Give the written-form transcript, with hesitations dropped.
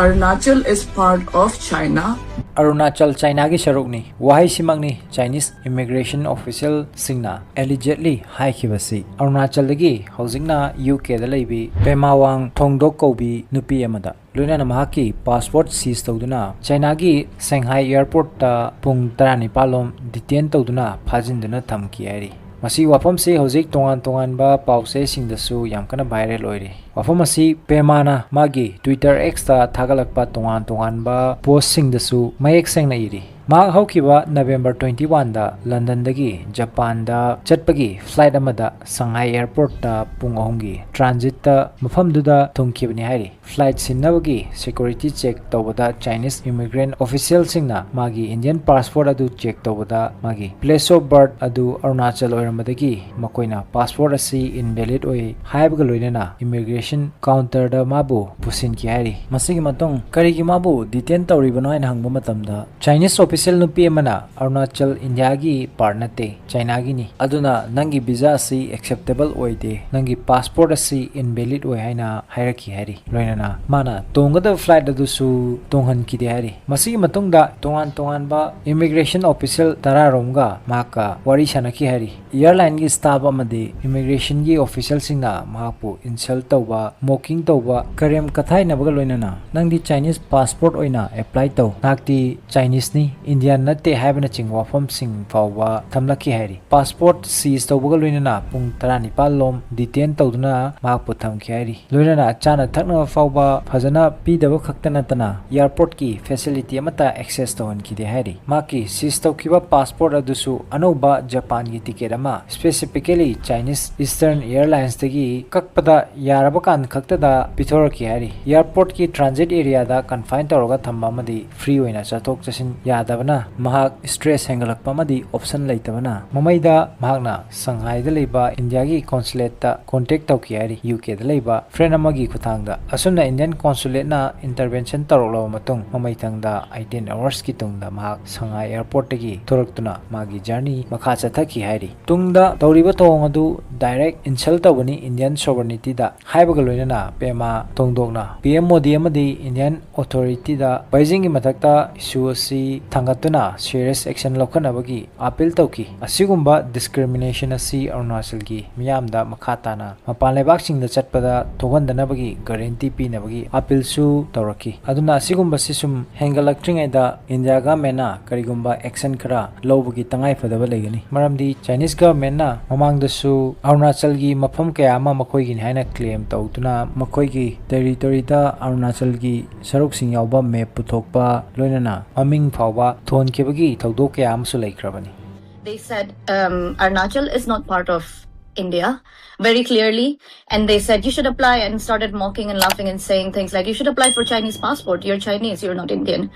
Arunachal is part of China. Arunachal China gi sharukni wahai simangni Chinese immigration official singna allegedly haikibasi Arunachal dagi hojingna UK da leibi Pemawang Thongdok kobi nupi amada loina namaki passport seize tawduna China gi Shanghai airport ta pung 12 detain tawduna phajinduna thamki airi masi wafam se hojik tongan ba pause singdasu yamkana viral oiri wafam asi Pemana magi Twitter X ta thagalakpa tongan ba post singdasu mayek sengna iri mak haukiba November 21 da London dagi Japan da chatpagi flight amada Shanghai airport ta pung ahumgi transit ta mafam duda thungkibani hairi flight sinnabagi security check tawbada Chinese immigrant official singna magi Indian passport adu check tawbada magi place of birth adu Arunachal oiramadagi makoina passport asi invalid oi haibaga loinana immigration counter da mabu pusin ki hairi masigi matong karigi mabu detain tawribano haina hangba matamda Chinese official nupi amana Arunachal India gi parnate China gi ni aduna nangi visa asi acceptable oide nangi passport asi invalid oi haina hairaki hari loinana mana tongada flight adusu tonghan ki de hari masigi matungda tongan ba immigration official tararomga maka wari sanaki hari airline gi staff amade immigration gi official singna mahapu insult tawba mocking tawba karem kathai nabaga loinana nangdi Chinese passport oina apply taw nakti Chinese ni Indian natte haibana chingwa fam sing fawwa thamlaki hari passport seize tawbaga loinana pung 12 lom detain tawduna mahapu thamki hari loinana chana thakna fawba phajana pidaba khaktana tana airport ki facility amata access tawon ki de hari maki seize tawkiba passport adusu anoba Japan gi ticket ama specifically Chinese Eastern Airlines tagi kakpada yaraba kan khaktada pithoraki hari airport ki transit area da confine tawraga thamba madi free oina chathok chasin yadabana mahak stress hangalakpa madi option leitabana mamaida mahakna Shanghai da leiba India gi consulate ta contact tawki hari UK da leiba friend amagi khuthangda asumna Indian consulate na intervention taroklo matung mamaithangda 18 hours ki tungda mahak Shanghai airport tagi thoraktuna magi journey makha chathaki hari tungda tawriba tong adu direct insult tawani Indian sovereignty da haibaga loinana Pema tongdokna PM Modi amadi Indian authority da Beijing gi mathakta issue asi thangatuna serious action lokhanabagi appeal tawki asigumba discrimination asi Arunachal gi miyamda makhatana mapan lebak singda chatpada thogandanabagi guarantee pinabagi appeal su tawraki aduna asigumba sisum hengalakringai da India government na karigumba action khara lobagi tangai fadaba legani maramdi Chinese government na mamangda su Arunachal gi mafam kaya ama makoi gi haina claim tawtuna makoi gi territory da Arunachal gi saruk sing yawba map puthokpa loinana maming phawba thon kebagi thawdok kaya amsu laikrabani. They said Arunachal is not part of India very clearly, and they said you should apply, and started mocking and laughing and saying things like you should apply for Chinese passport, you're Chinese, you're not Indian.